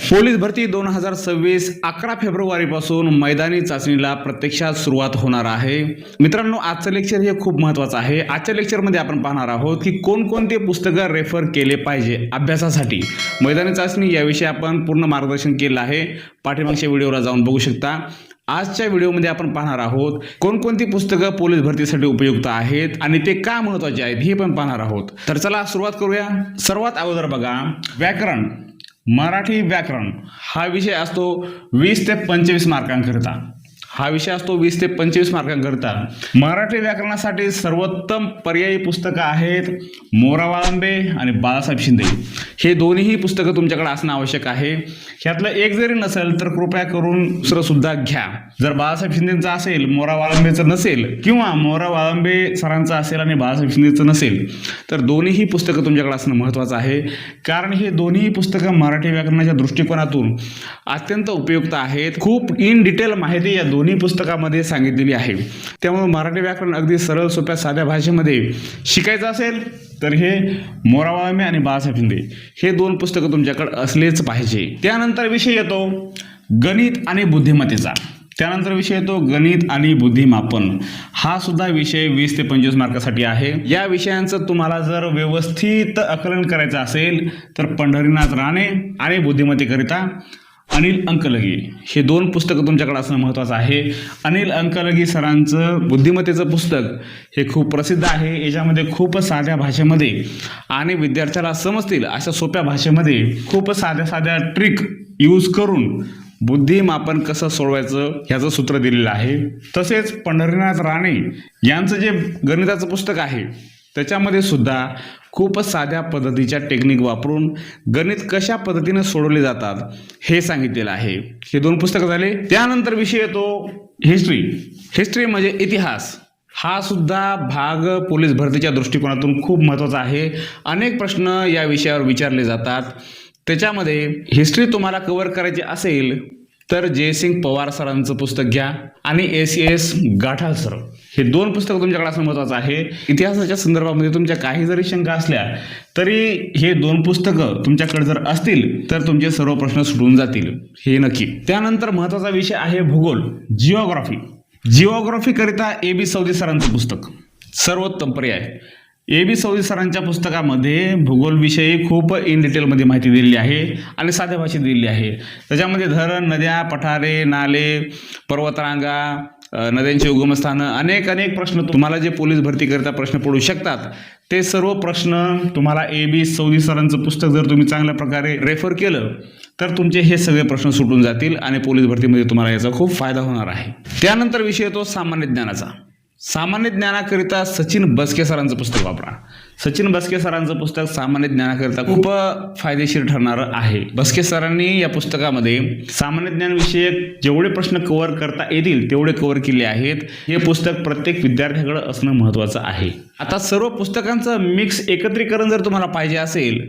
Police भरती 2026 11 फेब्रुवारीपासून मैदानी चाचणीला प्रत्यक्षात सुरुवात होणार आहे। मित्रांनो, आजचं लेक्चर हे खूप महत्त्वाचं आहे। आजच्या लेक्चरमध्ये आपण पाहणार आहोत की कोणकोणते पुस्तकं रेफर केले पाहिजे अभ्यासासाठी। मैदानी चाचणी याविषयी आपण पूर्ण मार्गदर्शन केलं आहे, पाठीमागच्या व्हिडिओला जाऊन बघू शकता। आजच्या व्हिडिओमध्ये आपण पाहणार आहोत कोणकोणती पुस्तकं पोलीस भरतीसाठी उपयुक्त आहेत आणि ते का महत्त्वाचे आहेत हे पण पाहणार आहोत। तर चला सुरुवात करूया। सर्वात अगोदर बघा, व्याकरण, मराठी व्याकरण हा विषय असतो 20 ते 25 मार्कांकरिता। हा विषय असतो 20 ते 25 मार्कांकरिता। मराठी व्याकरणासाठी सर्वोत्तम पर्यायी पुस्तकं आहेत मोरा वाळंबे आणि बाळासाहेब शिंदे। हे दोन्हीही पुस्तकं तुमच्याकडे असणं आवश्यक आहे। ह्यातलं एक जरी नसेल तर कृपया करून दुसरं सुद्धा घ्या। जर बाळासाहेब शिंदेचं असेल, मोरा वाळंबेचं नसेल, किंवा मोरा वाळंबे सरांचं असेल आणि बाळासाहेब शिंदेचं नसेल, तर दोन्हीही पुस्तकं तुमच्याकडे असणं महत्त्वाचं आहे। कारण हे दोन्ही पुस्तकं मराठी व्याकरणाच्या दृष्टिकोनातून अत्यंत उपयुक्त आहेत। खूप इन डिटेल माहिती या दोन्ही पुस्तकामध्ये सांगितलेली आहे। त्यामुळे मराठी व्याकरण अगदी सरळ सोप्या साध्या भाषेमध्ये शिकायचं असेल तर हे मोरा वाळंबे आणि बाळासाहेब शिंदे हे दोन पुस्तकं तुमच्याकडे असलेच पाहिजे। त्यानंतर विषय येतो गणित आणि बुद्धिमत्तेचा। त्यानंतर विषय येतो गणित आणि बुद्धिमापन। हा सुद्धा विषय 20 ते 25 मार्कासाठी आहे। या विषयांचं तुम्हाला जर व्यवस्थित आकलन करायचं असेल तर पंढरीनाथ राणे आणि बुद्धिमत्तेकरिता अनिल अंकलगी हे दोन पुस्तकं तुमच्याकडे असणं महत्त्वाचं आहे। अनिल अंकलगी सरांचं बुद्धिमत्तेचं पुस्तक हे खूप प्रसिद्ध आहे। याच्यामध्ये खूप साध्या भाषेमध्ये आणि विद्यार्थ्याला समजतील अशा सोप्या भाषेमध्ये खूप साध्या ट्रिक यूज करून बुद्धिमापन कसं सोडवायचं ह्याचं सूत्र दिलेलं आहे। तसेच पंढरीनाथ राणे यांचं जे गणिताचं पुस्तक आहे त्याच्यामध्ये सुद्धा खूप साध्या पद्धतीच्या टेक्निक वापरून गणित कशा पद्धतीने सोडवले जातात हे सांगितलेलं आहे। हे दोन पुस्तकं झाले। त्यानंतर विषय येतो हिस्ट्री। हिस्ट्री म्हणजे इतिहास। हा सुद्धा भाग पोलीस भरतीच्या दृष्टिकोनातून खूप महत्त्वाचा आहे। अनेक प्रश्न या विषयावर विचारले जातात। त्याच्यामध्ये हिस्ट्री तुम्हाला कव्हर करायची असेल तर जयसिंग पवार सरांचं पुस्तक घ्या आणि एस गाठाल सर हे दोन पुस्तकं तुमच्याकडे असणं महत्त्वाचं आहे। इतिहासाच्या संदर्भामध्ये तुमच्या काही जरी शंका असल्या तरी हे दोन पुस्तकं तुमच्याकडे जर असतील तर तुमचे सर्व प्रश्न सुटून जातील, हे नक्की। त्यानंतर महत्त्वाचा विषय आहे भूगोल, जिओग्राफी। जिओग्राफी करिता AB सौदी सरांचं पुस्तक सर्वोत्तम पर्याय। AB सौदी सरांच्या पुस्तकामध्ये भूगोल विषयी खूप इन डिटेलमध्ये माहिती दिलेली आहे आणि साध्या भाषेत दिलेली आहे। त्याच्यामध्ये धरण, नद्या, पठारे, नाले, पर्वतरांगा, नद्यांची उगमस्थानं, अनेक प्रश्न तुम्हाला जे पोलीस भरती करता प्रश्न पडू शकतात ते सर्व प्रश्न तुम्हाला AB सौदी सरांचं पुस्तक जर तुम्ही चांगल्या प्रकारे रेफर केलं तर तुमचे हे सगळे प्रश्न सुटून जातील आणि पोलीस भरतीमध्ये तुम्हाला याचा खूप फायदा होणार आहे। त्यानंतर विषय येतो सामान्य ज्ञानाचा। सामान्य ज्ञानाकरिता सचिन बस्के सरांचं पुस्तक वापरा। सचिन बस्के सरांचं पुस्तक सामान्य ज्ञानाकरिता खूप फायदेशीर ठरणार आहे। बस्के सरांनी या पुस्तकामध्ये सामान्य ज्ञान विषयक जेवढे प्रश्न कव्हर करता येतील तेवढे कव्हर केले आहेत। हे पुस्तक प्रत्येक विद्यार्थ्याकडे असणं महत्त्वाचं आहे। आता सर्व पुस्तकांचं मिक्स एकत्रीकरण जर तुम्हाला पाहिजे असेल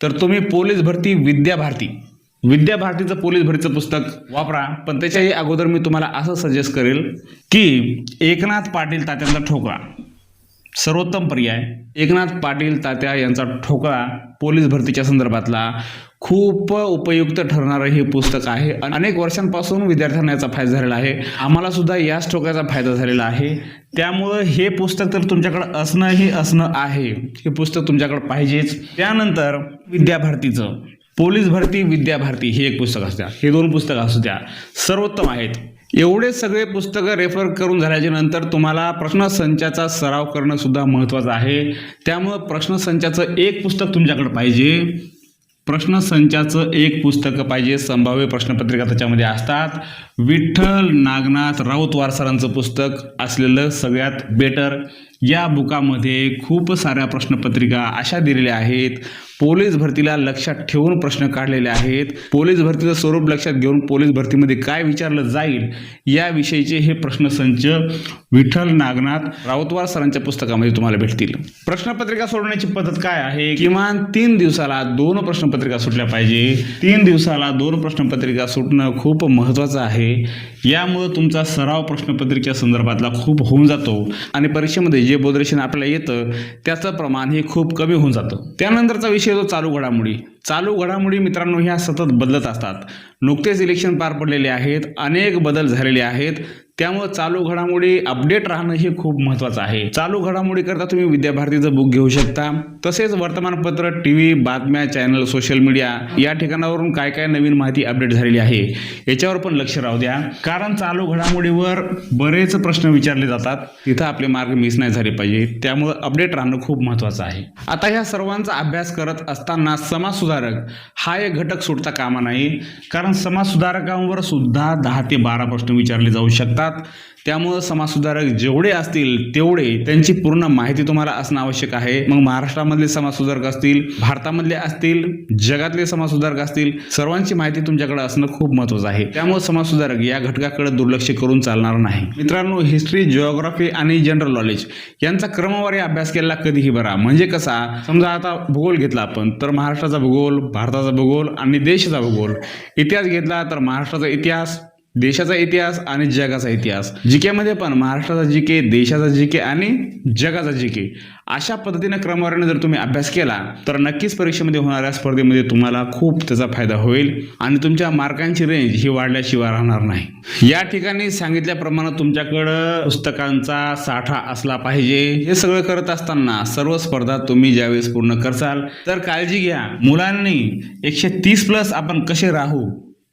तर तुम्ही पोलीस भरती विद्याभारतीचं पोलीस भरतीचं पुस्तक वापरा। पण त्याच्याही अगोदर मी तुम्हाला असं सजेस्ट करेल की एकनाथ पाटील तात्यांचा ठोकळा सर्वोत्तम पर्याय। एकनाथ पाटील तात्या यांचा ठोकळा पोलीस भरतीच्या संदर्भातला खूप उपयुक्त ठरणारं हे पुस्तक आहे। अनेक वर्षांपासून विद्यार्थ्यांना याचा फायदा झालेला आहे। आम्हाला सुद्धा याच ठोकळ्याचा फायदा झालेला आहे। त्यामुळे हे पुस्तक तर तुमच्याकडे असणं आहे। हे पुस्तक तुमच्याकडे पाहिजेच। त्यानंतर विद्याभारतीचं पोलीस भरती विद्याभारती हे एक पुस्तक असू द्या, हे दोन पुस्तकं असू द्या, सर्वोत्तम आहेत। एवढे सगळे पुस्तकं रेफर करून झाल्याच्या नंतर तुम्हाला प्रश्नसंचाचा सराव करणं सुद्धा महत्त्वाचं आहे। त्यामुळे प्रश्नसंचाचं एक पुस्तक तुमच्याकडे पाहिजे। प्रश्नसंचाचं एक पुस्तक पाहिजे। संभाव्य प्रश्नपत्रिका त्याच्यामध्ये असतात। विठ्ठल नागनाथ राऊतवार सरांचं पुस्तक असलेलं सगळ्यात बेटर। या बुकामध्ये खूप साऱ्या प्रश्नपत्रिका अशा दिलेल्या आहेत, पोलीस भरतीला लक्षात ठेवून प्रश्न काढलेले आहेत। पोलीस भरतीचं स्वरूप लक्षात घेऊन पोलीस भरतीमध्ये काय विचारलं जाईल याविषयीचे हे प्रश्नसंच विठ्ठल नागनाथ राऊतवार सरांच्या पुस्तकामध्ये तुम्हाला भेटतील। प्रश्नपत्रिका सोडवण्याची पद्धत काय आहे? किमान 3 दिवसाला 2 प्रश्नपत्रिका सुटल्या पाहिजे। 3 दिवसाला 2 प्रश्नपत्रिका सुटणं खूप महत्त्वाचं आहे। यामुळे तुमचा सराव प्रश्नपत्रिकेच्या संदर्भातला खूप होऊन जातो आणि परीक्षेमध्ये जे बोधरेशन आपल्याला येतं त्याचं प्रमाण हे खूप कमी होऊन जातं। त्यानंतरचा विषय जो चालू घडामोडी, चालू घडामोडी मित्रांनो ह्या सतत बदलत असतात. नुकतेच इलेक्शन पार पडलेले आहेत, अनेक बदल झालेले आहेत. त्यामुळे चालू घडामोडी अपडेट राहणं हे खूप महत्त्वाचं आहे. चालू घडामोडी करता तुम्ही विद्याभारतीचं बुक घेऊ शकता. तसेच वर्तमानपत्र, टीव्ही, बातम्या, चॅनल, सोशल मीडिया या ठिकाणावरून काय काय नवीन माहिती अपडेट झालेली आहे याच्यावर पण लक्ष राहू द्या. कारण चालू घडामोडीवर बरेच प्रश्न विचारले जातात, तिथं आपले मार्ग मिस नाही झाले पाहिजे. त्यामुळे अपडेट राहणं खूप महत्त्वाचं आहे. आता ह्या सर्वांचा अभ्यास करत असताना समाजसुधारक हा एक घटक सुटता कामा नाही. कारण समाजसुधारकांवर सुद्धा 10 ते 12 प्रश्न विचारले जाऊ शकतात. त्यामुळे समाजसुधारक जेवढे असतील तेवढे त्यांची पूर्ण माहिती तुम्हाला असणं आवश्यक आहे. मग महाराष्ट्रामधले समाजसुधारक असतील, भारतामधले असतील, जगातले समाजसुधारक असतील, सर्वांची माहिती तुमच्याकडे असणं खूप महत्त्वाचं आहे. त्यामुळे समाजसुधारक या घटकाकडे दुर्लक्ष करून चालणार नाही. मित्रांनो, हिस्ट्री, जिओग्राफी आणि जनरल नॉलेज यांचा क्रमवारी अभ्यास केला कधीही बरा. म्हणजे कसा, समजा आता भूगोल घेतला आपण तर महाराष्ट्राचा भूगोल, भारताचा भूगोल आणि देशाचा भूगोल. इतिहास घेतला तर महाराष्ट्राचा इतिहास, देशाचा इतिहास आणि जगाचा इतिहास. जीके मध्ये पण महाराष्ट्राचा जीके, देशाचा जीके आणि जगाचा जीके. अशा पद्धतीने क्रमवारीने जर तुम्ही अभ्यास केला तर नक्कीच परीक्षेमध्ये होणाऱ्या स्पर्धेमध्ये तुम्हाला खूप त्याचा फायदा होईल आणि तुमच्या मार्कांची रेंज ही वाढल्याशिवाय राहणार नाही. या ठिकाणी सांगितल्याप्रमाणे तुमच्याकडं पुस्तकांचा साठा असला पाहिजे. हे सगळं करत असताना सर्व स्पर्धा तुम्ही ज्यावेळेस पूर्ण करसाल तर काळजी घ्या, मुलांनी 130+ आपण कसे राहू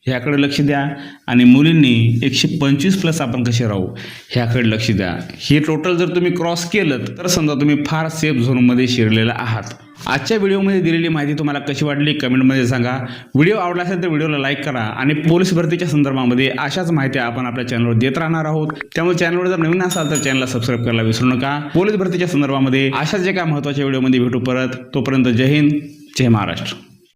ह्याकडे लक्ष द्या आणि मुलींनी 125+ आपण कसे राहू ह्याकडे लक्ष द्या. हे टोटल जर तुम्ही क्रॉस केलं तर समजा तुम्ही फार सेफ झोनमध्ये शिरलेला आहात. आजच्या व्हिडिओमध्ये दिलेली माहिती तुम्हाला कशी वाटली कमेंटमध्ये सांगा. व्हिडिओ आवडला असेल तर व्हिडिओला लाईक करा आणि पोलीस भरतीच्या संदर्भामध्ये अशाच माहिती आपण आपल्या चॅनलवर देत राहणार आहोत. त्यामुळे चॅनलवर जर नवीन असाल तर चॅनलला सबस्क्राईब करायला विसरू नका. पोलीस भरतीच्या संदर्भामध्ये अशाच जे काय महत्त्वाच्या व्हिडिओमध्ये भेटू परत. तोपर्यंत जय हिंद, जय महाराष्ट्र.